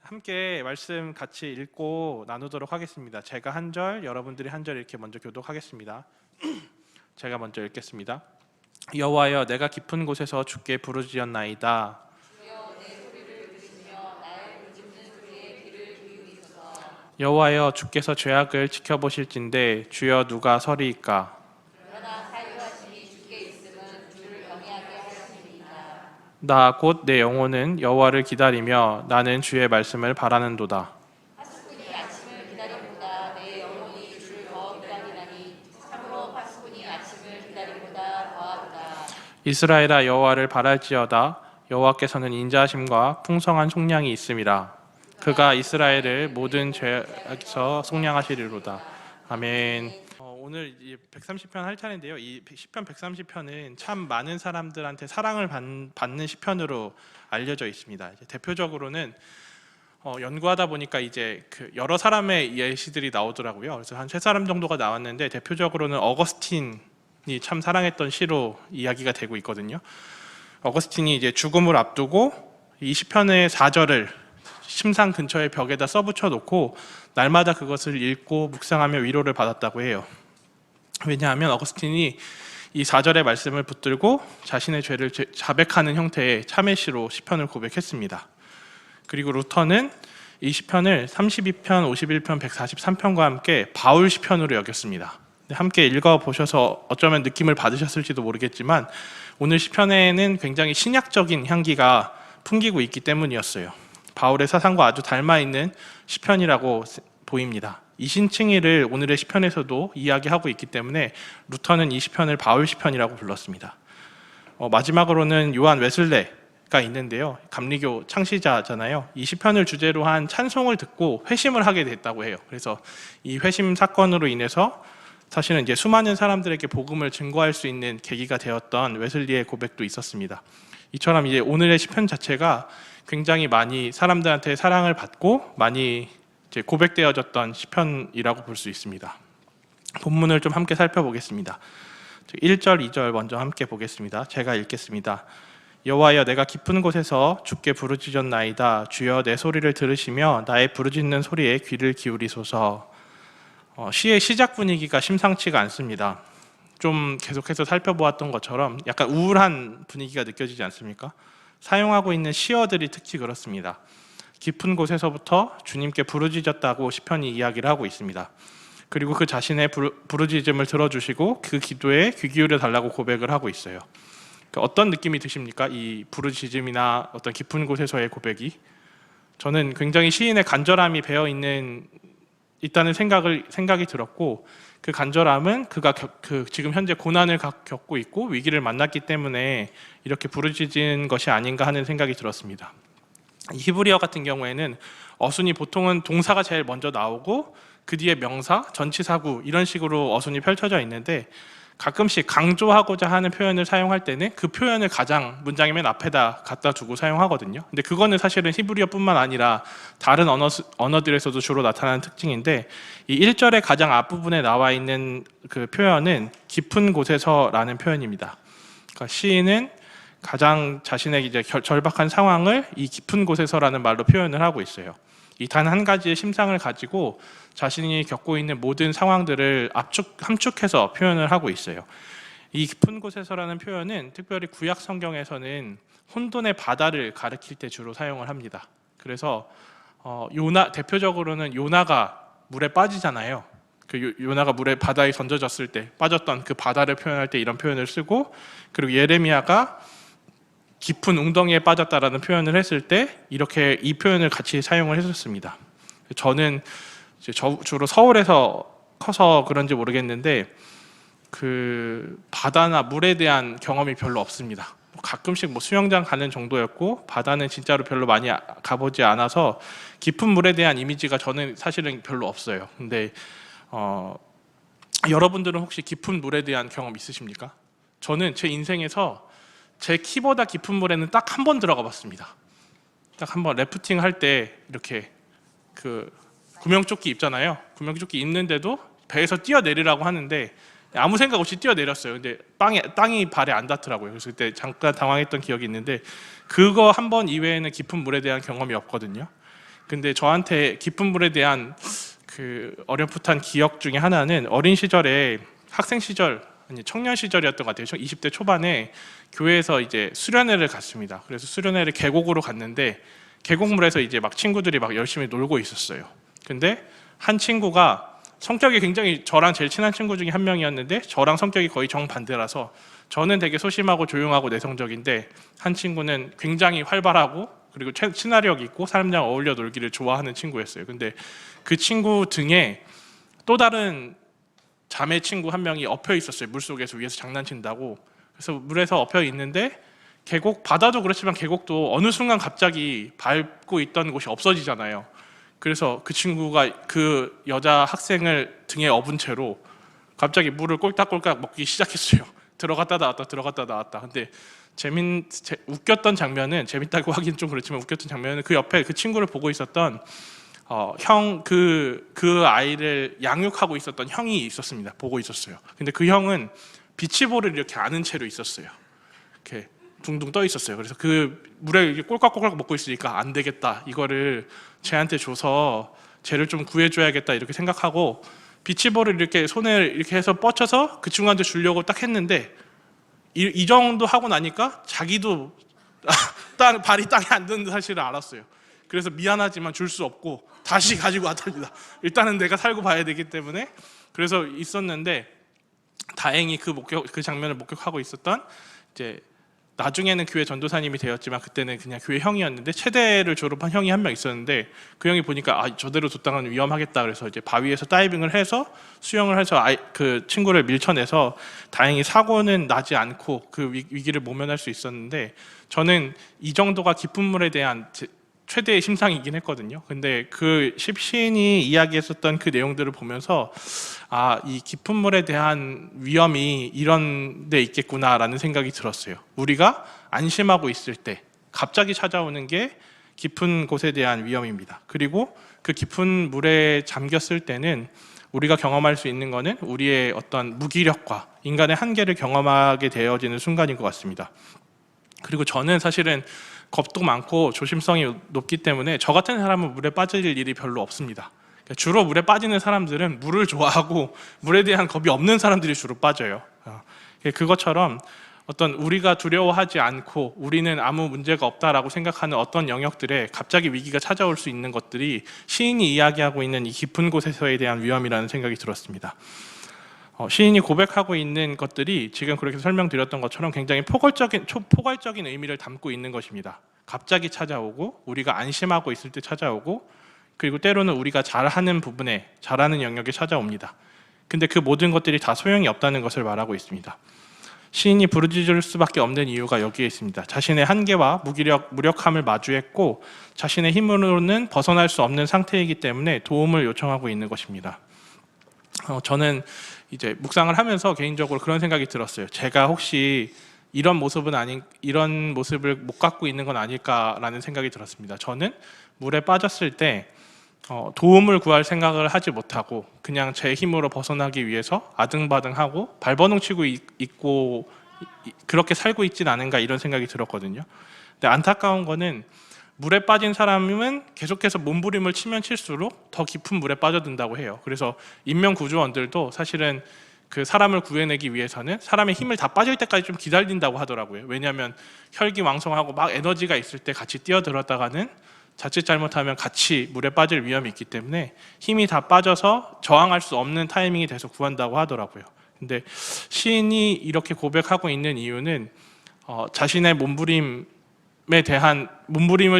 함께 말씀 같이 읽고 나누도록 하겠습니다. 제가 한 절, 여러분들이 한 절 이렇게 먼저 교독하겠습니다. 제가 먼저 읽겠습니다. 여호와여, 내가 깊은 곳에서 주께 부르짖었나이다. 여호와여, 주께서 죄악을 지켜보실진데 주여 누가 서리이까? 나 곧 내 영혼은 여호와를 기다리며 나는 주의 말씀을 바라는도다. 이스라엘아, 여호와를 바랄지어다. 여호와께서는 인자하심과 풍성한 속량이 있음이라. 그가 이스라엘을 모든 죄악에서 속량하시리로다. 아멘. 오늘 130편 할 차례인데요. 이 시편 130편은 참 많은 사람들한테 사랑을 받는 시편으로 알려져 있습니다. 대표적으로는 연구하다 보니까 이제 여러 사람의 예시들이 나오더라고요. 그래서 한 3사람 정도가 나왔는데 대표적으로는 어거스틴이 참 사랑했던 시로 이야기가 되고 있거든요. 어거스틴이 이제 죽음을 앞두고 이 시편의 4절을 심상 근처의 벽에다 써붙여 놓고 날마다 그것을 읽고 묵상하며 위로를 받았다고 해요. 왜냐하면 어거스틴이 이 4절의 말씀을 붙들고 자신의 죄를 자백하는 형태의 참회시로 시편을 고백했습니다. 그리고 루터는 이 시편을 32편, 51편, 143편과 함께 바울 시편으로 여겼습니다. 함께 읽어보셔서 어쩌면 느낌을 받으셨을지도 모르겠지만 오늘 시편에는 굉장히 신약적인 향기가 풍기고 있기 때문이었어요. 바울의 사상과 아주 닮아있는 시편이라고 보입니다. 이신칭의를 오늘의 시편에서도 이야기하고 있기 때문에 루터는 이 시편을 바울 시편이라고 불렀습니다. 마지막으로는 요한 웨슬레가 있는데요. 감리교 창시자잖아요. 이 시편을 주제로 한 찬송을 듣고 회심을 하게 됐다고 해요. 그래서 이 회심 사건으로 인해서 사실은 이제 수많은 사람들에게 복음을 증거할 수 있는 계기가 되었던 웨슬리의 고백도 있었습니다. 이처럼 이제 오늘의 시편 자체가 굉장히 많이 사람들한테 사랑을 받고 많이 이제 고백되어졌던 시편이라고 볼 수 있습니다. 본문을 좀 함께 살펴보겠습니다. 1절, 2절 먼저 함께 보겠습니다. 제가 읽겠습니다. 여호와여, 내가 깊은 곳에서 주께 부르짖었나이다. 주여 내 소리를 들으시며 나의 부르짖는 소리에 귀를 기울이소서. 시의 시작 분위기가 심상치가 않습니다. 좀 계속해서 살펴보았던 것처럼 약간 우울한 분위기가 느껴지지 않습니까? 사용하고 있는 시어들이 특히 그렇습니다. 깊은 곳에서부터 주님께 부르짖었다고 시편이 이야기를 하고 있습니다. 그리고 그 자신의 부르짖음을 들어주시고 그 기도에 귀 기울여 달라고 고백을 하고 있어요. 어떤 느낌이 드십니까? 이 부르짖음이나 어떤 깊은 곳에서의 고백이 저는 굉장히 시인의 간절함이 배어 있다는 생각이 들었고, 그 간절함은 그가 지금 현재 고난을 겪고 있고 위기를 만났기 때문에 이렇게 부르짖은 것이 아닌가 하는 생각이 들었습니다. 히브리어 같은 경우에는 어순이 보통은 동사가 제일 먼저 나오고 그 뒤에 명사, 전치사구 이런 식으로 어순이 펼쳐져 있는데 가끔씩 강조하고자 하는 표현을 사용할 때는 그 표현을 가장 문장의 맨 앞에다 갖다 두고 사용하거든요. 근데 그거는 사실은 히브리어뿐만 아니라 다른 언어들에서도 주로 나타나는 특징인데 이 1절의 가장 앞부분에 나와 있는 그 표현은 깊은 곳에서라는 표현입니다. 그러니까 시인은 가장 자신의 이제 절박한 상황을 이 깊은 곳에서라는 말로 표현을 하고 있어요. 이 단 한 가지의 심상을 가지고 자신이 겪고 있는 모든 상황들을 함축해서 표현을 하고 있어요. 이 깊은 곳에서라는 표현은 특별히 구약 성경에서는 혼돈의 바다를 가리킬 때 주로 사용을 합니다. 그래서 대표적으로는 요나가 물에 빠지잖아요. 그 요나가 바다에 던져졌을 때 빠졌던 그 바다를 표현할 때 이런 표현을 쓰고, 그리고 예레미야가 깊은 웅덩이에 빠졌다라는 표현을 했을 때 이렇게 이 표현을 같이 사용을 했었습니다. 저는 주로 서울에서 커서 그런지 모르겠는데 그 바다나 물에 대한 경험이 별로 없습니다. 가끔씩 수영장 가는 정도였고 바다는 진짜로 별로 많이 가보지 않아서 깊은 물에 대한 이미지가 저는 사실은 별로 없어요. 근데 여러분들은 혹시 깊은 물에 대한 경험 있으십니까? 저는 제 인생에서 제 키보다 깊은 물에는 딱 한 번 들어가 봤습니다. 딱 한 번 래프팅 할 때 이렇게 그 구명조끼 입잖아요. 구명조끼 입는데도 배에서 뛰어내리라고 하는데 아무 생각 없이 뛰어내렸어요. 근데 땅이 발에 안 닿더라고요. 그래서 그때 잠깐 당황했던 기억이 있는데 그거 한 번 이외에는 깊은 물에 대한 경험이 없거든요. 근데 저한테 기쁜 불에 대한 그 어렴풋한 기억 중에 하나는 어린 시절에 학생 시절 아니 청년 시절이었던 것 같아요. 20대 초반에 교회에서 이제 수련회를 갔습니다. 그래서 수련회를 계곡으로 갔는데 계곡물에서 이제 막 친구들이 막 열심히 놀고 있었어요. 근데 한 친구가 성격이 굉장히 저랑 제일 친한 친구 중에 한 명이었는데 저랑 성격이 거의 정반대라서 저는 되게 소심하고 조용하고 내성적인데 한 친구는 굉장히 활발하고 그리고 친화력 있고 사람들이랑 어울려 놀기를 좋아하는 친구였어요. 근데 그 친구 등에 또 다른 자매 친구 한 명이 엎여 있었어요. 물속에서 위에서 장난친다고. 그래서 물에서 엎여 있는데 계곡, 바다도 그렇지만 계곡도 어느 순간 갑자기 밟고 있던 곳이 없어지잖아요. 그래서 그 친구가 그 여자 학생을 등에 업은 채로 갑자기 물을 꼴딱꼴딱 먹기 시작했어요. 들어갔다 나왔다 들어갔다 나왔다. 근데 웃겼던 장면은, 재밌다고 하긴 좀 그렇지만 웃겼던 장면은 그 옆에 그 친구를 보고 있었던 그 아이를 양육하고 있었던 형이 있었습니다. 보고 있었어요. 근데 그 형은 비치볼을 이렇게 안은 채로 있었어요. 이렇게 둥둥 떠 있었어요. 그래서 그 물에 이렇게 꼴깍꼴깍 먹고 있으니까 안 되겠다. 이거를 쟤한테 줘서 쟤를 좀 구해줘야겠다 이렇게 생각하고 비치볼을 이렇게 손을 이렇게 해서 뻗쳐서 그 친구한테 주려고 딱 했는데 이 정도 하고 나니까 자기도 발이 땅에 안 닿는 사실을 알았어요. 그래서 미안하지만 줄 수 없고 다시 가지고 왔답니다. 일단은 내가 살고 봐야 되기 때문에. 그래서 있었는데 다행히 그 장면을 목격하고 있었던 이제 나중에는 교회 전도사님이 되었지만 그때는 그냥 교회 형이었는데 체대를 졸업한 형이 한 명 있었는데 그 형이 보니까 저대로 뒀다가는 위험하겠다 그래서 이제 바위에서 다이빙을 해서 수영을 해서 그 친구를 밀쳐내서 다행히 사고는 나지 않고 그 위기를 모면할 수 있었는데 저는 이 정도가 깊은 물에 대한 최대의 심상이긴 했거든요. 근데 그 시인이 이야기했었던 그 내용들을 보면서 이 깊은 물에 대한 위험이 이런 데 있겠구나라는 생각이 들었어요. 우리가 안심하고 있을 때 갑자기 찾아오는 게 깊은 곳에 대한 위험입니다. 그리고 그 깊은 물에 잠겼을 때는 우리가 경험할 수 있는 거는 우리의 어떤 무기력과 인간의 한계를 경험하게 되어지는 순간인 것 같습니다. 그리고 저는 사실은 겁도 많고 조심성이 높기 때문에 저 같은 사람은 물에 빠질 일이 별로 없습니다. 주로 물에 빠지는 사람들은 물을 좋아하고 물에 대한 겁이 없는 사람들이 주로 빠져요. 그것처럼 어떤 우리가 두려워하지 않고 우리는 아무 문제가 없다라고 생각하는 어떤 영역들에 갑자기 위기가 찾아올 수 있는 것들이 시인이 이야기하고 있는 이 깊은 곳에서에 대한 위험이라는 생각이 들었습니다. 시인이 고백하고 있는 것들이 지금 그렇게 설명드렸던 것처럼 굉장히 포괄적인 의미를 담고 있는 것입니다. 갑자기 찾아오고 우리가 안심하고 있을 때 찾아오고 그리고 때로는 우리가 잘하는 부분에 잘하는 영역에 찾아옵니다. 근데 그 모든 것들이 다 소용이 없다는 것을 말하고 있습니다. 시인이 부르짖을 수밖에 없는 이유가 여기에 있습니다. 자신의 한계와 무력함을 마주했고 자신의 힘으로는 벗어날 수 없는 상태이기 때문에 도움을 요청하고 있는 것입니다. 저는 이제 묵상을 하면서 개인적으로 그런 생각이 들었어요. 제가 혹시 이런 모습을 못 갖고 있는 건 아닐까라는 생각이 들었습니다. 저는 물에 빠졌을 때 도움을 구할 생각을 하지 못하고 그냥 제 힘으로 벗어나기 위해서 아등바등하고 발버둥 치고 있고 그렇게 살고 있진 않은가 이런 생각이 들었거든요. 근데 안타까운 거는 물에 빠진 사람은 계속해서 몸부림을 치면 칠수록 더 깊은 물에 빠져든다고 해요. 그래서 인명구조원들도 사실은 그 사람을 구해내기 위해서는 사람의 힘을 다 빠질 때까지 좀 기다린다고 하더라고요. 왜냐하면 혈기왕성하고 막 에너지가 있을 때 같이 뛰어들었다가는 자칫 잘못하면 같이 물에 빠질 위험이 있기 때문에 힘이 다 빠져서 저항할 수 없는 타이밍이 돼서 구한다고 하더라고요. 근데 시인이 이렇게 고백하고 있는 이유는 자신의 몸부림을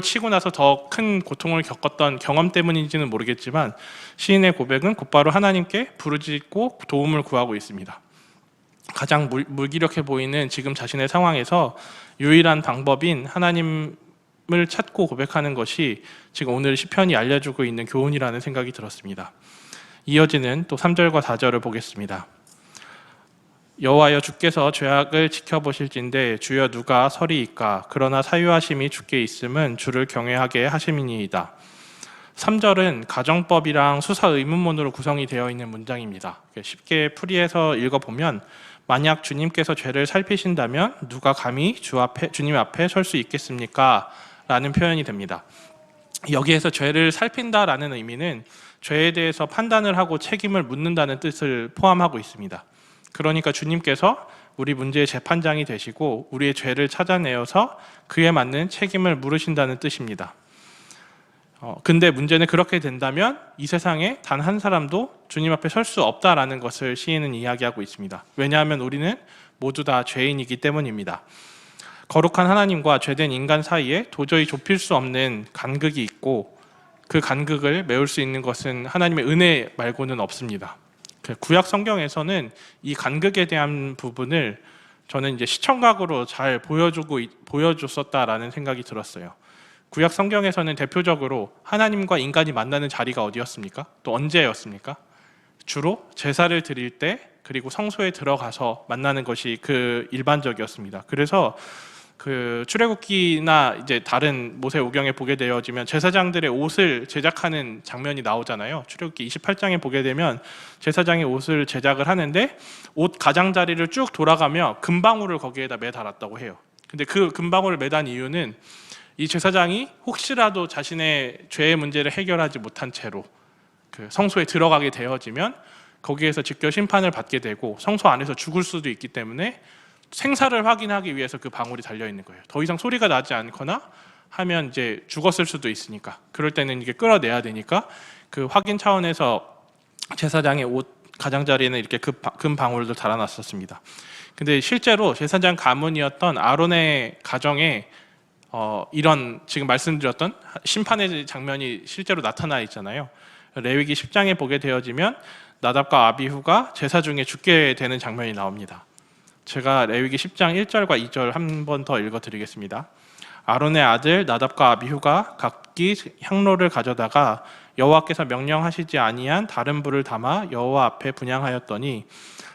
치고 나서 더 큰 고통을 겪었던 경험 때문인지는 모르겠지만 시인의 고백은 곧바로 하나님께 부르짖고 도움을 구하고 있습니다. 가장 무기력해 보이는 지금 자신의 상황에서 유일한 방법인 하나님을 찾고 고백하는 것이 지금 오늘 시편이 알려주고 있는 교훈이라는 생각이 들었습니다. 이어지는 또 3절과 4절을 보겠습니다. 여호와여 주께서 죄악을 지켜보실진대 주여 누가 서리이까 그러나 사유하심이 주께 있음은 주를 경외하게 하심이니이다. 3절은 가정법이랑 수사 의문문으로 구성이 되어 있는 문장입니다. 쉽게 풀이해서 읽어보면 만약 주님께서 죄를 살피신다면 누가 감히 주님 앞에 설 수 있겠습니까? 라는 표현이 됩니다. 여기에서 죄를 살핀다라는 의미는 죄에 대해서 판단을 하고 책임을 묻는다는 뜻을 포함하고 있습니다. 그러니까 주님께서 우리 문제의 재판장이 되시고 우리의 죄를 찾아내어서 그에 맞는 책임을 물으신다는 뜻입니다. 근데 문제는 그렇게 된다면 이 세상에 단 한 사람도 주님 앞에 설 수 없다라는 것을 시인은 이야기하고 있습니다. 왜냐하면 우리는 모두 다 죄인이기 때문입니다. 거룩한 하나님과 죄된 인간 사이에 도저히 좁힐 수 없는 간극이 있고 그 간극을 메울 수 있는 것은 하나님의 은혜 말고는 없습니다. 구약 성경에서는 이 간극에 대한 부분을 저는 이제 시청각으로 잘 보여줬었다라는 생각이 들었어요. 구약 성경에서는 대표적으로 하나님과 인간이 만나는 자리가 어디였습니까? 또 언제였습니까? 주로 제사를 드릴 때 그리고 성소에 들어가서 만나는 것이 그 일반적이었습니다. 그래서 그 출애굽기나 이제 다른 모세오경에 보게 되어지면 제사장들의 옷을 제작하는 장면이 나오잖아요. 출애굽기 28장에 보게 되면 제사장이 옷을 제작을 하는데 옷 가장자리를 쭉 돌아가며 금방울을 거기에다 매달았다고 해요. 근데 그 금방울을 매단 이유는 이 제사장이 혹시라도 자신의 죄의 문제를 해결하지 못한 채로 그 성소에 들어가게 되어지면 거기에서 직결 심판을 받게 되고 성소 안에서 죽을 수도 있기 때문에 생사를 확인하기 위해서 그 방울이 달려 있는 거예요. 더 이상 소리가 나지 않거나 하면 이제 죽었을 수도 있으니까 그럴 때는 이게 끌어내야 되니까 그 확인 차원에서 제사장의 옷 가장자리에는 이렇게 금 방울도 달아놨었습니다. 근데 실제로 제사장 가문이었던 아론의 가정에 이런 지금 말씀드렸던 심판의 장면이 실제로 나타나 있잖아요. 레위기 10장에 보게 되어지면 나답과 아비후가 제사 중에 죽게 되는 장면이 나옵니다. 제가 레위기 10장 1절과 2절 한 번 더 읽어드리겠습니다. 아론의 아들 나답과 아비후가 각기 향로를 가져다가 여호와께서 명령하시지 아니한 다른 불을 담아 여호와 앞에 분향하였더니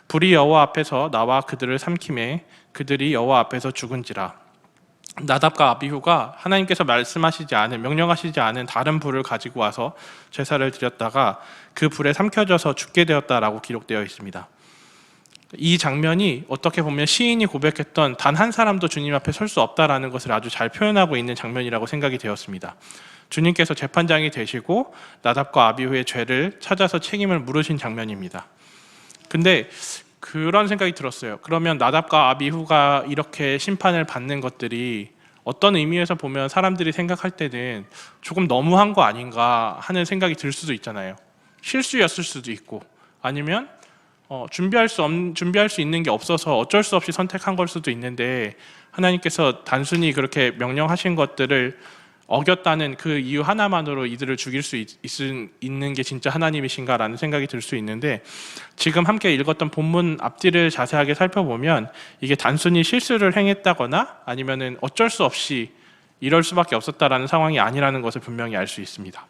불이 여호와 앞에서 나와 그들을 삼키매 그들이 여호와 앞에서 죽은지라. 나답과 아비후가 하나님께서 말씀하시지 않은 명령하시지 않은 다른 불을 가지고 와서 제사를 드렸다가 그 불에 삼켜져서 죽게 되었다라고 기록되어 있습니다. 이 장면이 어떻게 보면 시인이 고백했던 단 한 사람도 주님 앞에 설 수 없다라는 것을 아주 잘 표현하고 있는 장면이라고 생각이 되었습니다. 주님께서 재판장이 되시고 나답과 아비후의 죄를 찾아서 책임을 물으신 장면입니다. 근데 그런 생각이 들었어요. 그러면 나답과 아비후가 이렇게 심판을 받는 것들이 어떤 의미에서 보면 사람들이 생각할 때는 조금 너무한 거 아닌가 하는 생각이 들 수도 있잖아요. 실수였을 수도 있고 아니면 준비할 수 있는 게 없어서 어쩔 수 없이 선택한 걸 수도 있는데 하나님께서 단순히 그렇게 명령하신 것들을 어겼다는 그 이유 하나만으로 이들을 죽일 수 있는 게 진짜 하나님이신가라는 생각이 들 수 있는데 지금 함께 읽었던 본문 앞뒤를 자세하게 살펴보면 이게 단순히 실수를 행했다거나 아니면은 어쩔 수 없이 이럴 수밖에 없었다라는 상황이 아니라는 것을 분명히 알 수 있습니다.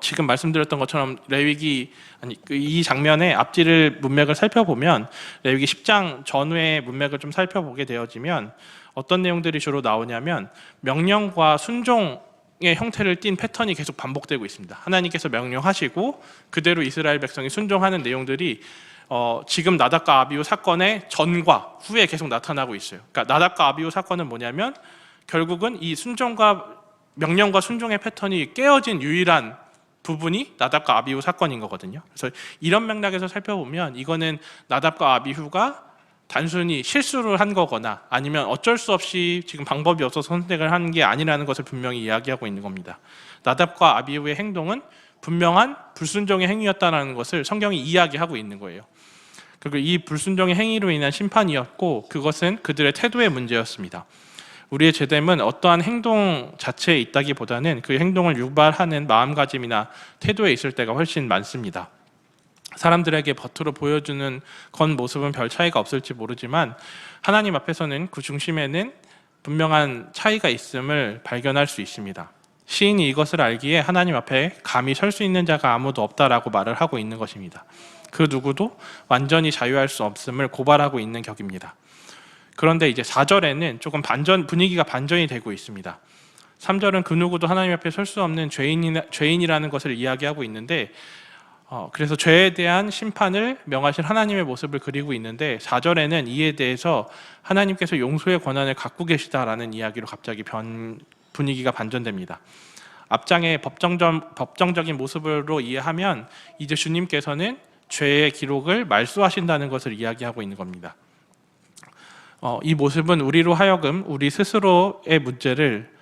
지금 말씀드렸던 것처럼 이 장면의 앞뒤를 문맥을 살펴보면 레위기 10장 전후의 문맥을 좀 살펴보게 되어지면 어떤 내용들이 주로 나오냐면 명령과 순종의 형태를 띈 패턴이 계속 반복되고 있습니다. 하나님께서 명령하시고 그대로 이스라엘 백성이 순종하는 내용들이 지금 나답과 아비후 사건의 전과 후에 계속 나타나고 있어요. 그러니까 나답과 아비후 사건은 뭐냐면 결국은 이 명령과 순종의 패턴이 깨어진 유일한 부분이 나답과 아비후 사건인 거거든요. 그래서 이런 맥락에서 살펴보면 이거는 나답과 아비후가 단순히 실수를 한 거거나 아니면 어쩔 수 없이 지금 방법이 없어서 선택을 한 게 아니라는 것을 분명히 이야기하고 있는 겁니다. 나답과 아비후의 행동은 분명한 불순종의 행위였다는 것을 성경이 이야기하고 있는 거예요. 그리고 이 불순종의 행위로 인한 심판이었고 그것은 그들의 태도의 문제였습니다. 우리의 죄됨은 어떠한 행동 자체에 있다기보다는 그 행동을 유발하는 마음가짐이나 태도에 있을 때가 훨씬 많습니다. 사람들에게 겉으로 보여주는 겉모습은 별 차이가 없을지 모르지만 하나님 앞에서는 그 중심에는 분명한 차이가 있음을 발견할 수 있습니다. 시인이 이것을 알기에 하나님 앞에 감히 설 수 있는 자가 아무도 없다라고 말을 하고 있는 것입니다. 그 누구도 완전히 자유할 수 없음을 고발하고 있는 격입니다. 그런데 이제 4절에는 조금 분위기가 반전이 되고 있습니다. 3절은 그 누구도 하나님 앞에 설 수 없는 죄인이라는 것을 이야기하고 있는데 그래서 죄에 대한 심판을 명하신 하나님의 모습을 그리고 있는데 4절에는 이에 대해서 하나님께서 용서의 권한을 갖고 계시다라는 이야기로 갑자기 분위기가 반전됩니다. 앞장의 법정적인 모습으로 이해하면 이제 주님께서는 죄의 기록을 말소하신다는 것을 이야기하고 있는 겁니다. 이 모습은 우리로 하여금 우리 스스로의 문제를,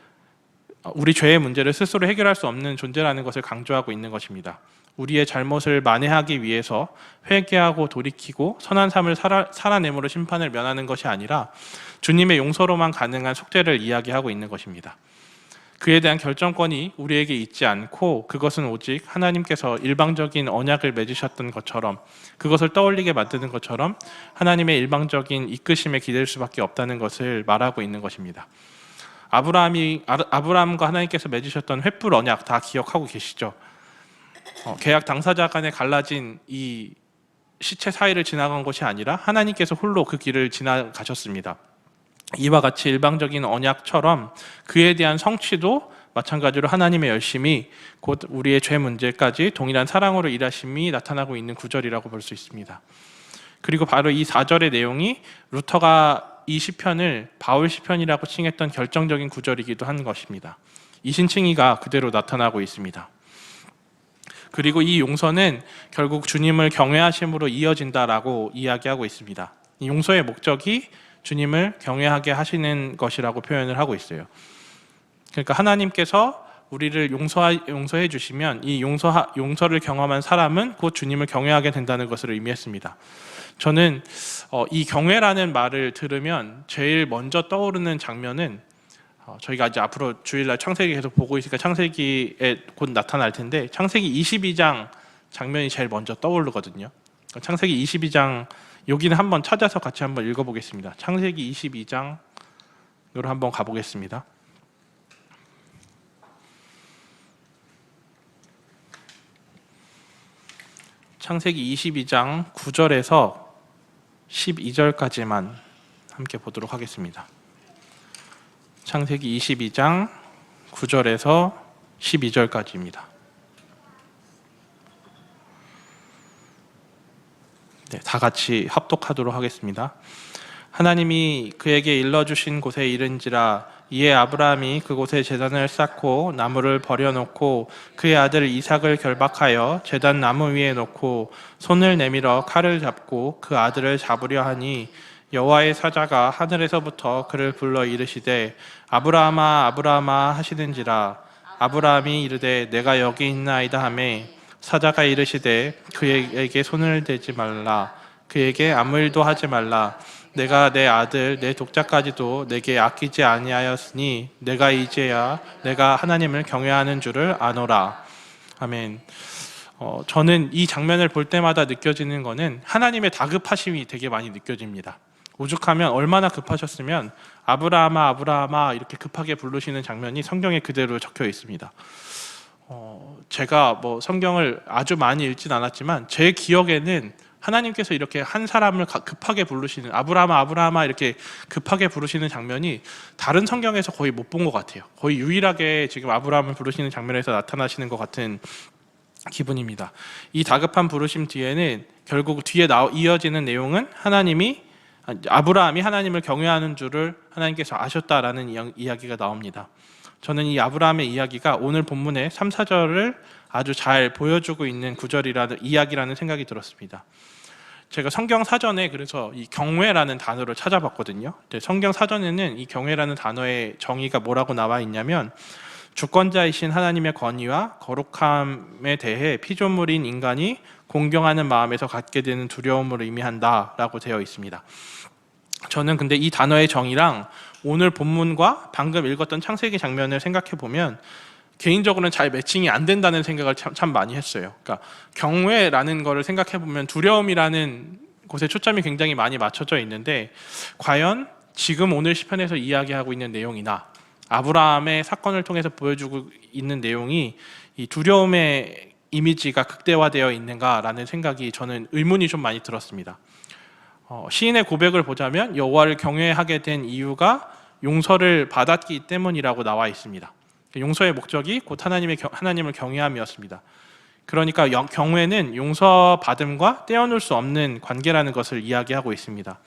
우리 죄의 문제를 스스로 해결할 수 없는 존재라는 것을 강조하고 있는 것입니다. 우리의 잘못을 만회하기 위해서 회개하고 돌이키고 선한 삶을 살아내므로 심판을 면하는 것이 아니라 주님의 용서로만 가능한 속죄를 이야기하고 있는 것입니다. 그에 대한 결정권이 우리에게 있지 않고 그것은 오직 하나님께서 일방적인 언약을 맺으셨던 것처럼, 그것을 떠올리게 만드는 것처럼 하나님의 일방적인 이끄심에 기댈 수밖에 없다는 것을 말하고 있는 것입니다. 아브라함과 하나님께서 맺으셨던 횃불 언약 다 기억하고 계시죠? 계약 당사자 간에 갈라진 이 시체 사이를 지나간 것이 아니라 하나님께서 홀로 그 길을 지나가셨습니다. 이와 같이 일방적인 언약처럼 그에 대한 성취도 마찬가지로 하나님의 열심이 곧 우리의 죄 문제까지 동일한 사랑으로 일하심이 나타나고 있는 구절이라고 볼 수 있습니다. 그리고 바로 이 4절의 내용이 루터가 이 시편을 바울 시편이라고 칭했던 결정적인 구절이기도 한 것입니다. 이 신칭의가 그대로 나타나고 있습니다. 그리고 이 용서는 결국 주님을 경외하심으로 이어진다라고 이야기하고 있습니다. 이 용서의 목적이 주님을 경외하게 하시는 것이라고 표현을 하고 있어요. 그러니까 하나님께서 우리를 용서해 주시면 이 용서를 경험한 사람은 곧 주님을 경외하게 된다는 것을 의미했습니다. 저는 이 경외라는 말을 들으면 제일 먼저 떠오르는 장면은 저희가 이제 앞으로 주일날 창세기 계속 보고 있으니까 창세기에 곧 나타날 텐데 창세기 22장 장면이 제일 먼저 떠오르거든요. 창세기 22장 여기는 한번 찾아서 같이 한번 읽어보겠습니다. 창세기 22장으로 한번 가보겠습니다. 창세기 22장 9절에서 12절까지만 함께 보도록 하겠습니다. 창세기 22장 9절에서 12절까지입니다. 네, 다 같이 합독하도록 하겠습니다. 하나님이 그에게 일러주신 곳에 이른지라 이에 아브라함이 그곳에 제단을 쌓고 나무를 버려놓고 그의 아들 이삭을 결박하여 제단 나무 위에 놓고 손을 내밀어 칼을 잡고 그 아들을 잡으려 하니 여호와의 사자가 하늘에서부터 그를 불러 이르시되 아브라함아 아브라함아 하시는지라 아브라함이 이르되 내가 여기 있나이다 하매 사자가 이르시되 그에게 손을 대지 말라 그에게 아무 일도 하지 말라 내가 내 아들 내 독자까지도 내게 아끼지 아니하였으니 내가 이제야 내가 하나님을 경외하는 줄을 아노라. 아멘. 저는 이 장면을 볼 때마다 느껴지는 거는 하나님의 다급하심이 되게 많이 느껴집니다. 오죽하면 얼마나 급하셨으면 아브라함아 아브라함아 이렇게 급하게 부르시는 장면이 성경에 그대로 적혀 있습니다. 제가 성경을 아주 많이 읽진 않았지만 제 기억에는 하나님께서 이렇게 한 사람을 급하게 부르시는 아브라함아 아브라함아 이렇게 급하게 부르시는 장면이 다른 성경에서 거의 못 본 것 같아요. 거의 유일하게 지금 아브라함을 부르시는 장면에서 나타나시는 것 같은 기분입니다. 이 다급한 부르심 뒤에는 결국 뒤에 이어지는 내용은 아브라함이 하나님을 경외하는 줄을 하나님께서 아셨다라는 이야기가 나옵니다. 저는 이 아브라함의 이야기가 오늘 본문의 3, 4절을 아주 잘 보여주고 있는 이야기라는 생각이 들었습니다. 제가 성경 사전에 그래서 이 경외라는 단어를 찾아봤거든요. 성경 사전에는 이 경외라는 단어의 정의가 뭐라고 나와 있냐면 주권자이신 하나님의 권위와 거룩함에 대해 피조물인 인간이 공경하는 마음에서 갖게 되는 두려움을 의미한다라고 되어 있습니다. 저는 근데 이 단어의 정의랑 오늘 본문과 방금 읽었던 창세기 장면을 생각해 보면 개인적으로는 잘 매칭이 안 된다는 생각을 참 많이 했어요. 그러니까 경외라는 거를 생각해 보면 두려움이라는 곳에 초점이 굉장히 많이 맞춰져 있는데 과연 지금 오늘 시편에서 이야기하고 있는 내용이나 아브라함의 사건을 통해서 보여주고 있는 내용이 이 두려움의 이미지가 극대화되어 있는가라는 생각이 저는 의문이 좀 많이 들었습니다. 시인의 고백을 보자면 여호와를 경외하게 된 이유가 용서를 받았기 때문이라고 나와 있습니다. 용서의 목적이 곧 하나님을 경외함이었습니다. 그러니까 경외는 용서받음과 떼어놓을 수 없는 관계라는 것을 이야기하고 있습니다.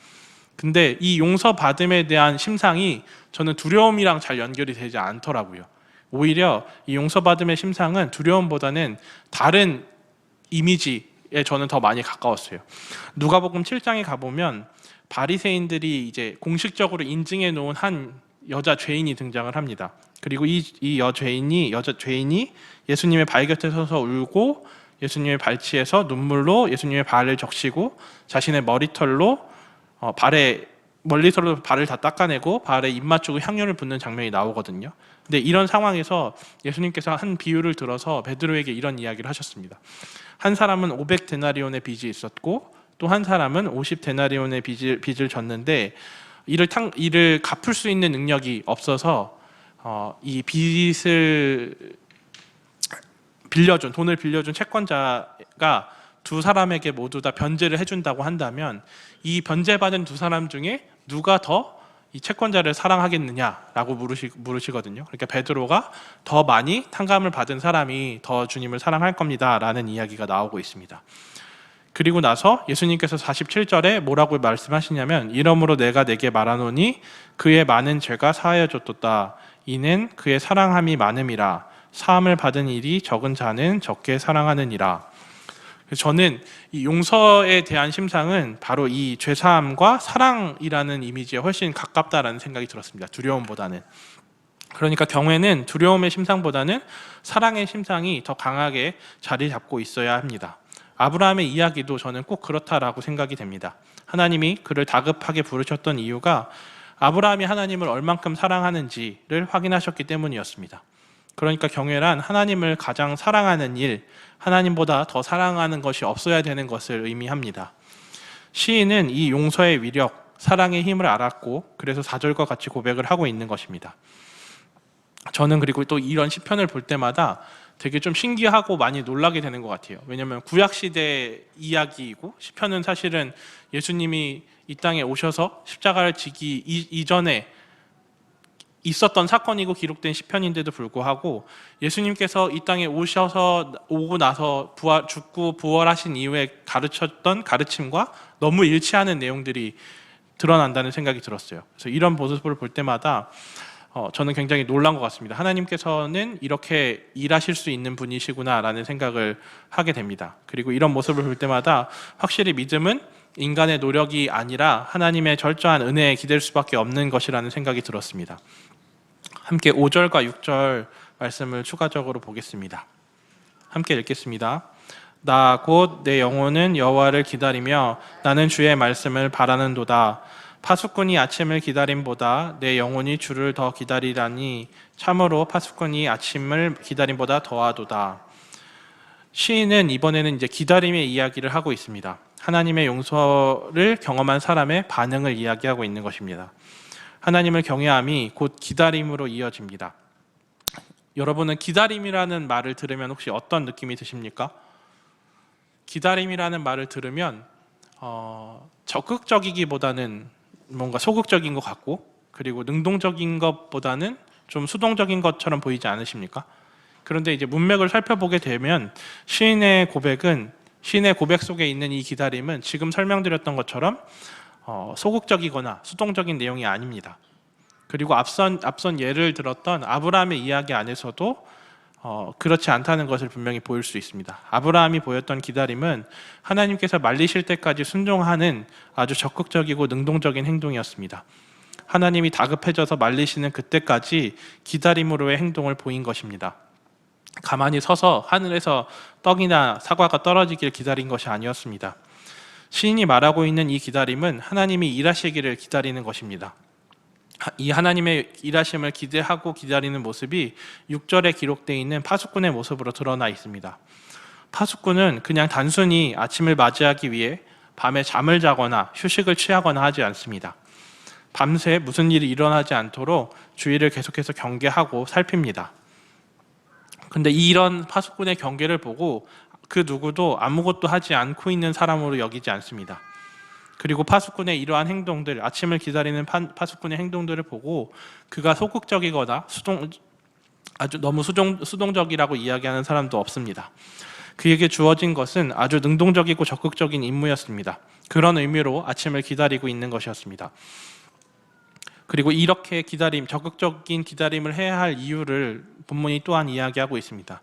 근데 이 용서받음에 대한 심상이 저는 두려움이랑 잘 연결이 되지 않더라고요. 오히려 이 용서받음의 심상은 두려움보다는 다른 이미지에 저는 더 많이 가까웠어요. 누가복음 7장에 가보면 바리새인들이 이제 공식적으로 인증해 놓은 한 여자 죄인이 등장을 합니다. 그리고 이 여자 죄인이 예수님의 발 곁에 서서 울고 예수님의 발치에서 눈물로 예수님의 발을 적시고 자신의 머리털로 멀리서로 발을 다 닦아내고 발에 입 맞추고 향유를 붓는 장면이 나오거든요. 근데 이런 상황에서 예수님께서 한 비유를 들어서 베드로에게 이런 이야기를 하셨습니다. 한 사람은 500데나리온의 빚이 있었고 또 한 사람은 50데나리온의 빚을 졌는데 이를 갚을 수 있는 능력이 없어서 이 빚을 돈을 빌려준 채권자가 두 사람에게 모두 다 변제를 해준다고 한다면 이 변제받은 두 사람 중에 누가 더 이 채권자를 사랑하겠느냐라고 물으시거든요. 그러니까 베드로가 더 많이 탕감을 받은 사람이 더 주님을 사랑할 겁니다라는 이야기가 나오고 있습니다. 그리고 나서 예수님께서 47절에 뭐라고 말씀하시냐면 이러므로 내가 내게 말하노니 그의 많은 죄가 사하여졌도다. 이는 그의 사랑함이 많음이라. 사함을 받은 일이 적은 자는 적게 사랑하느니라. 저는 이 용서에 대한 심상은 바로 이 죄사함과 사랑이라는 이미지에 훨씬 가깝다라는 생각이 들었습니다. 두려움보다는. 그러니까 경외는 두려움의 심상보다는 사랑의 심상이 더 강하게 자리 잡고 있어야 합니다. 아브라함의 이야기도 저는 꼭 그렇다라고 생각이 됩니다. 하나님이 그를 다급하게 부르셨던 이유가 아브라함이 하나님을 얼만큼 사랑하는지를 확인하셨기 때문이었습니다. 그러니까 경외란 하나님을 가장 사랑하는 일, 하나님보다 더 사랑하는 것이 없어야 되는 것을 의미합니다. 시인은 이 용서의 위력, 사랑의 힘을 알았고 그래서 4절과 같이 고백을 하고 있는 것입니다. 저는 그리고 또 이런 시편을 볼 때마다 되게 좀 신기하고 많이 놀라게 되는 것 같아요. 왜냐하면 구약시대 이야기이고 시편은 사실은 예수님이 이 땅에 오셔서 십자가를 지기 이전에 있었던 사건이고 기록된 시편인데도 불구하고 예수님께서 이 땅에 오고 나서 죽고 부활하신 이후에 가르쳤던 가르침과 너무 일치하는 내용들이 드러난다는 생각이 들었어요. 그래서 이런 모습을 볼 때마다 저는 굉장히 놀란 것 같습니다. 하나님께서는 이렇게 일하실 수 있는 분이시구나라는 생각을 하게 됩니다. 그리고 이런 모습을 볼 때마다 확실히 믿음은 인간의 노력이 아니라 하나님의 절저한 은혜에 기댈 수밖에 없는 것이라는 생각이 들었습니다. 함께 5절과 6절 말씀을 추가적으로 보겠습니다. 함께 읽겠습니다. 나 곧 내 영혼은 여호와를 기다리며 나는 주의 말씀을 바라는도다. 파수꾼이 아침을 기다림보다 내 영혼이 주를 더 기다리라니 참으로 파수꾼이 아침을 기다림보다 더하도다. 시인은 이번에는 이제 기다림의 이야기를 하고 있습니다. 하나님의 용서를 경험한 사람의 반응을 이야기하고 있는 것입니다. 하나님을 경외함이 곧 기다림으로 이어집니다. 여러분은 기다림이라는 말을 들으면 혹시 어떤 느낌이 드십니까? 기다림이라는 말을 들으면 적극적이기보다는 뭔가 소극적인 것 같고 그리고 능동적인 것보다는 좀 수동적인 것처럼 보이지 않으십니까? 그런데 이제 문맥을 살펴보게 되면 시인의 고백 속에 있는 이 기다림은 지금 설명드렸던 것처럼 소극적이거나 수동적인 내용이 아닙니다. 그리고 앞선 예를 들었던 아브라함의 이야기 안에서도 그렇지 않다는 것을 분명히 보일 수 있습니다. 아브라함이 보였던 기다림은 하나님께서 말리실 때까지 순종하는 아주 적극적이고 능동적인 행동이었습니다. 하나님이 다급해져서 말리시는 그때까지 기다림으로의 행동을 보인 것입니다. 가만히 서서 하늘에서 떡이나 사과가 떨어지길 기다린 것이 아니었습니다. 시인이 말하고 있는 이 기다림은 하나님이 일하시기를 기다리는 것입니다. 이 하나님의 일하심을 기대하고 기다리는 모습이 6절에 기록되어 있는 파수꾼의 모습으로 드러나 있습니다. 파수꾼은 그냥 단순히 아침을 맞이하기 위해 밤에 잠을 자거나 휴식을 취하거나 하지 않습니다. 밤새 무슨 일이 일어나지 않도록 주위를 계속해서 경계하고 살핍니다. 근데 이런 파수꾼의 경계를 보고 그 누구도 아무것도 하지 않고 있는 사람으로 여기지 않습니다. 그리고 파수꾼의 이러한 행동들, 아침을 기다리는 파수꾼의 행동들을 보고 그가 소극적이거나 아주 너무 수동적이라고 이야기하는 사람도 없습니다. 그에게 주어진 것은 아주 능동적이고 적극적인 임무였습니다. 그런 의미로 아침을 기다리고 있는 것이었습니다. 그리고 이렇게 적극적인 기다림을 해야 할 이유를 본문이 또한 이야기하고 있습니다.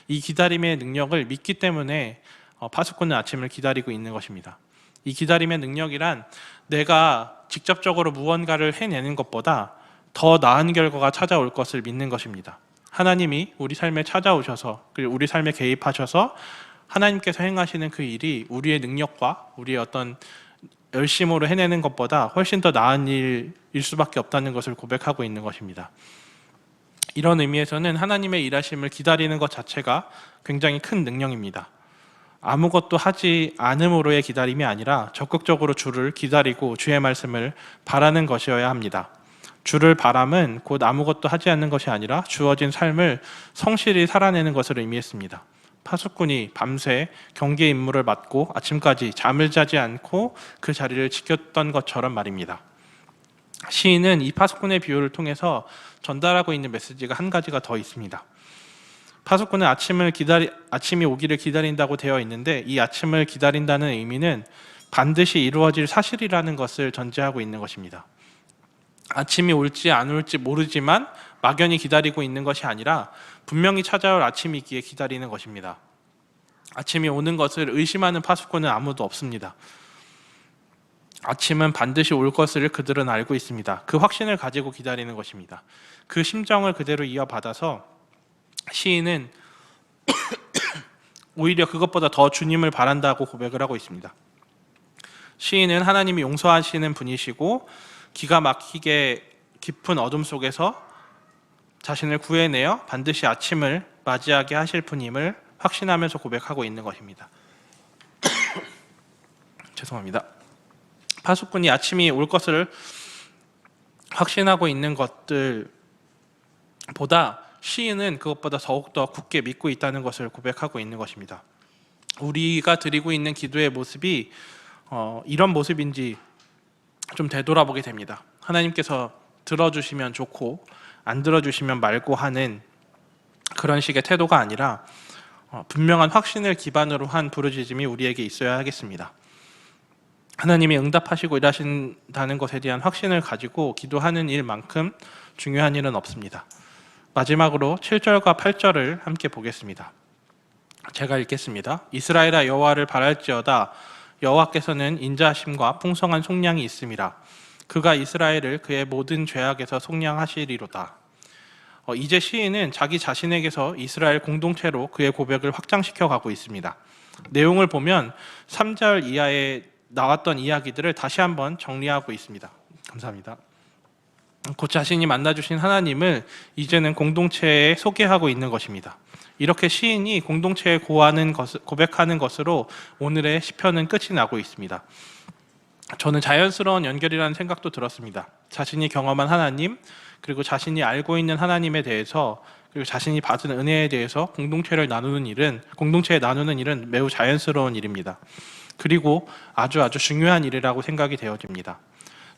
이 기다림의 능력을 믿기 때문에 파수꾼은 아침을 기다리고 있는 것입니다. 이 기다림의 능력이란 내가 직접적으로 무언가를 해내는 것보다 더 나은 결과가 찾아올 것을 믿는 것입니다. 하나님이 우리 삶에 찾아오셔서 그리고 우리 삶에 개입하셔서 하나님께서 행하시는 그 일이 우리의 능력과 우리의 어떤 열심으로 해내는 것보다 훨씬 더 나은 일일 수밖에 없다는 것을 고백하고 있는 것입니다. 이런 의미에서는 하나님의 일하심을 기다리는 것 자체가 굉장히 큰 능력입니다. 아무것도 하지 않음으로의 기다림이 아니라 적극적으로 주를 기다리고 주의 말씀을 바라는 것이어야 합니다. 주를 바람은 곧 아무것도 하지 않는 것이 아니라 주어진 삶을 성실히 살아내는 것을 의미했습니다. 파수꾼이 밤새 경계 임무를 맡고 아침까지 잠을 자지 않고 그 자리를 지켰던 것처럼 말입니다. 시인은 이 파수꾼의 비유를 통해서 전달하고 있는 메시지가 한 가지가 더 있습니다. 파수꾼은 아침이 오기를 기다린다고 되어 있는데 이 아침을 기다린다는 의미는 반드시 이루어질 사실이라는 것을 전제하고 있는 것입니다. 아침이 올지 안 올지 모르지만 막연히 기다리고 있는 것이 아니라 분명히 찾아올 아침이기에 기다리는 것입니다. 아침이 오는 것을 의심하는 파수꾼은 아무도 없습니다. 아침은 반드시 올 것을 그들은 알고 있습니다. 그 확신을 가지고 기다리는 것입니다. 그 심정을 그대로 이어받아서 시인은 오히려 그것보다 더 주님을 바란다고 고백을 하고 있습니다. 시인은 하나님이 용서하시는 분이시고 기가 막히게 깊은 어둠 속에서 자신을 구해내어 반드시 아침을 맞이하게 하실 분임을 확신하면서 고백하고 있는 것입니다. 죄송합니다. 파수꾼이 아침이 올 것을 확신하고 있는 것들보다 시인은 그것보다 더욱더 굳게 믿고 있다는 것을 고백하고 있는 것입니다. 우리가 드리고 있는 기도의 모습이 이런 모습인지 좀 되돌아보게 됩니다. 하나님께서 들어주시면 좋고 안 들어주시면 말고 하는 그런 식의 태도가 아니라 분명한 확신을 기반으로 한 부르짖음이 우리에게 있어야 하겠습니다. 하나님이 응답하시고 일하신다는 것에 대한 확신을 가지고 기도하는 일만큼 중요한 일은 없습니다. 마지막으로 7절과 8절을 함께 보겠습니다. 제가 읽겠습니다. 이스라엘아 여호와를 바랄지어다 여호와께서는 인자하심과 풍성한 속량이 있음이라. 그가 이스라엘을 그의 모든 죄악에서 속량하시리로다. 이제 시인은 자기 자신에게서 이스라엘 공동체로 그의 고백을 확장시켜 가고 있습니다. 내용을 보면 3절 이하에 나왔던 이야기들을 다시 한번 정리하고 있습니다. 감사합니다. 곧 자신이 만나주신 하나님을 이제는 공동체에 소개하고 있는 것입니다. 이렇게 시인이 공동체에 고백하는 것으로 오늘의 시편은 끝이 나고 있습니다. 저는 자연스러운 연결이라는 생각도 들었습니다. 자신이 경험한 하나님, 그리고 자신이 알고 있는 하나님에 대해서, 그리고 자신이 받은 은혜에 대해서 공동체에 나누는 일은 매우 자연스러운 일입니다. 그리고 아주 중요한 일이라고 생각이 되어집니다.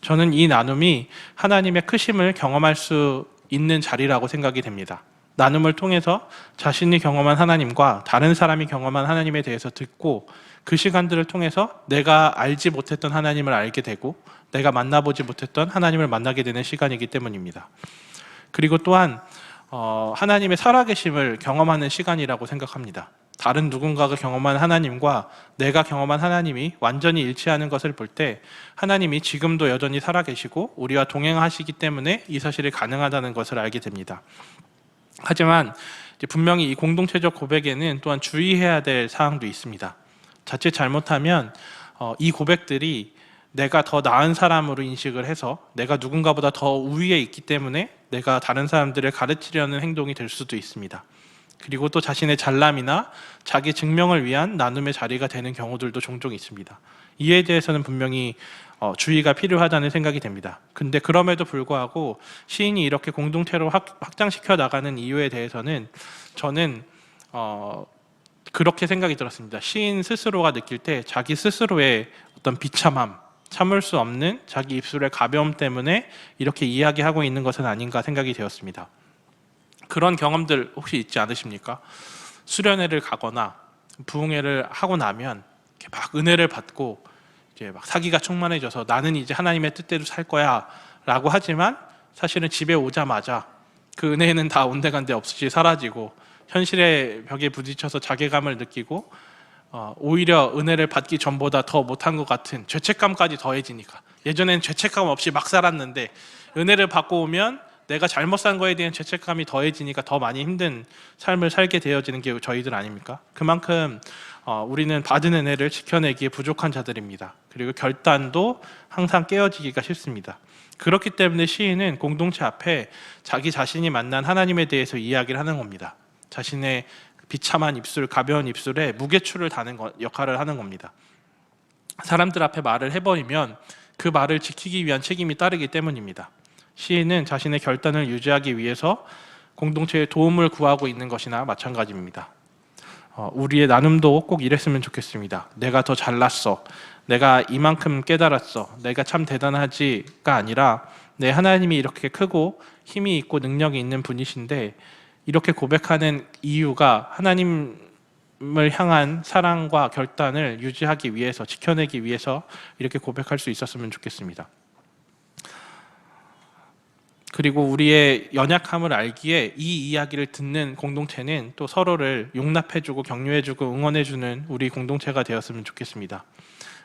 저는 이 나눔이 하나님의 크심을 경험할 수 있는 자리라고 생각이 됩니다. 나눔을 통해서 자신이 경험한 하나님과 다른 사람이 경험한 하나님에 대해서 듣고 그 시간들을 통해서 내가 알지 못했던 하나님을 알게 되고 내가 만나보지 못했던 하나님을 만나게 되는 시간이기 때문입니다. 그리고 또한 하나님의 살아계심을 경험하는 시간이라고 생각합니다. 다른 누군가가 경험한 하나님과 내가 경험한 하나님이 완전히 일치하는 것을 볼 때 하나님이 지금도 여전히 살아계시고 우리와 동행하시기 때문에 이 사실이 가능하다는 것을 알게 됩니다. 하지만 분명히 이 공동체적 고백에는 또한 주의해야 될 사항도 있습니다. 자칫 잘못하면 이 고백들이 내가 더 나은 사람으로 인식을 해서 내가 누군가보다 더 우위에 있기 때문에 내가 다른 사람들을 가르치려는 행동이 될 수도 있습니다. 그리고 또 자신의 잘남이나 자기 증명을 위한 나눔의 자리가 되는 경우들도 종종 있습니다. 이에 대해서는 분명히 주의가 필요하다는 생각이 됩니다. 근데 그럼에도 불구하고 시인이 이렇게 공동체로 확장시켜 나가는 이유에 대해서는 저는 그렇게 생각이 들었습니다. 시인 스스로가 느낄 때 자기 스스로의 어떤 비참함, 참을 수 없는 자기 입술의 가벼움 때문에 이렇게 이야기하고 있는 것은 아닌가 생각이 되었습니다. 그런 경험들 혹시 있지 않으십니까? 수련회를 가거나 부흥회를 하고 나면 이렇게 막 은혜를 받고 이제 막 사기가 충만해져서 나는 이제 하나님의 뜻대로 살 거야 라고 하지만 사실은 집에 오자마자 그 은혜는 다 온데간데 없이 사라지고 현실의 벽에 부딪혀서 자괴감을 느끼고 오히려 은혜를 받기 전보다 더 못한 것 같은 죄책감까지 더해지니까, 예전에는 죄책감 없이 막 살았는데 은혜를 받고 오면 내가 잘못 산 거에 대한 죄책감이 더해지니까 더 많이 힘든 삶을 살게 되어지는 게 저희들 아닙니까? 그만큼 우리는 받은 은혜를 지켜내기에 부족한 자들입니다. 그리고 결단도 항상 깨어지기가 쉽습니다. 그렇기 때문에 시인은 공동체 앞에 자기 자신이 만난 하나님에 대해서 이야기를 하는 겁니다. 자신의 비참한 입술, 가벼운 입술에 무게추를 다는 역할을 하는 겁니다. 사람들 앞에 말을 해버리면 그 말을 지키기 위한 책임이 따르기 때문입니다. 시인은 자신의 결단을 유지하기 위해서 공동체의 도움을 구하고 있는 것이나 마찬가지입니다. 우리의 나눔도 꼭 이랬으면 좋겠습니다. 내가 더 잘났어, 내가 이만큼 깨달았어, 내가 참 대단하지가 아니라 내 하나님이 이렇게 크고 힘이 있고 능력이 있는 분이신데, 이렇게 고백하는 이유가 하나님을 향한 사랑과 결단을 유지하기 위해서, 지켜내기 위해서 이렇게 고백할 수 있었으면 좋겠습니다. 그리고 우리의 연약함을 알기에 이 이야기를 듣는 공동체는 또 서로를 용납해주고 격려해주고 응원해주는 우리 공동체가 되었으면 좋겠습니다.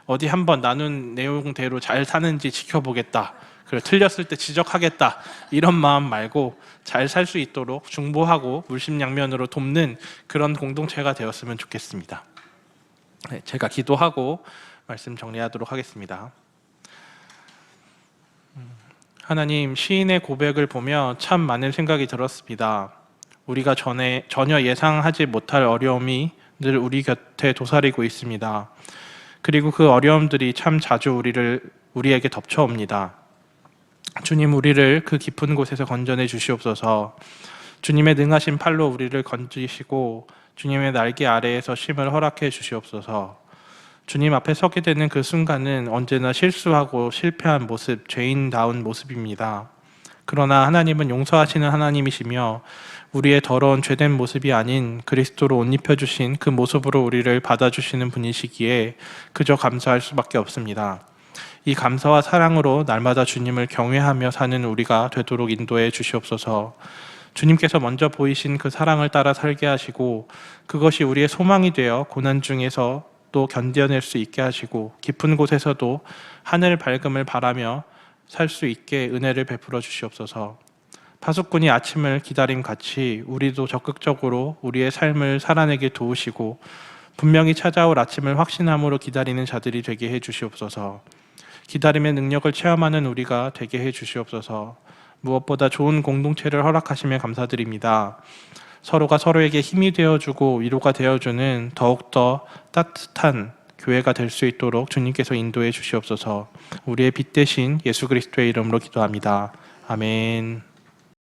어디 한번 나눈 내용대로 잘 사는지 지켜보겠다, 그리고 틀렸을 때 지적하겠다, 이런 마음 말고 잘 살 수 있도록 중보하고 물심양면으로 돕는 그런 공동체가 되었으면 좋겠습니다. 제가 기도하고 말씀 정리하도록 하겠습니다. 하나님, 시인의 고백을 보며 참 많은 생각이 들었습니다. 우리가 전혀 예상하지 못할 어려움이 늘 우리 곁에 도사리고 있습니다. 그리고 그 어려움들이 참 자주 우리에게 덮쳐옵니다. 주님, 우리를 그 깊은 곳에서 건져내 주시옵소서. 주님의 능하신 팔로 우리를 건지시고 주님의 날개 아래에서 쉼을 허락해 주시옵소서. 주님 앞에 서게 되는 그 순간은 언제나 실수하고 실패한 모습, 죄인다운 모습입니다. 그러나 하나님은 용서하시는 하나님이시며 우리의 더러운 죄된 모습이 아닌 그리스도로 옷 입혀주신 그 모습으로 우리를 받아주시는 분이시기에 그저 감사할 수밖에 없습니다. 이 감사와 사랑으로 날마다 주님을 경외하며 사는 우리가 되도록 인도해 주시옵소서. 주님께서 먼저 보이신 그 사랑을 따라 살게 하시고 그것이 우리의 소망이 되어 고난 중에서 또 견뎌낼 수 있게 하시고 깊은 곳에서도 하늘 밝음을 바라며 살 수 있게 은혜를 베풀어 주시옵소서. 파수꾼이 아침을 기다림 같이 우리도 적극적으로 우리의 삶을 살아내게 도우시고 분명히 찾아올 아침을 확신함으로 기다리는 자들이 되게 해 주시옵소서. 기다림의 능력을 체험하는 우리가 되게 해 주시옵소서. 무엇보다 좋은 공동체를 허락하시며 감사드립니다. 서로가 서로에게 힘이 되어주고 위로가 되어주는 더욱더 따뜻한 교회가 될 수 있도록 주님께서 인도해 주시옵소서. 우리의 빛 대신 예수 그리스도의 이름으로 기도합니다. 아멘.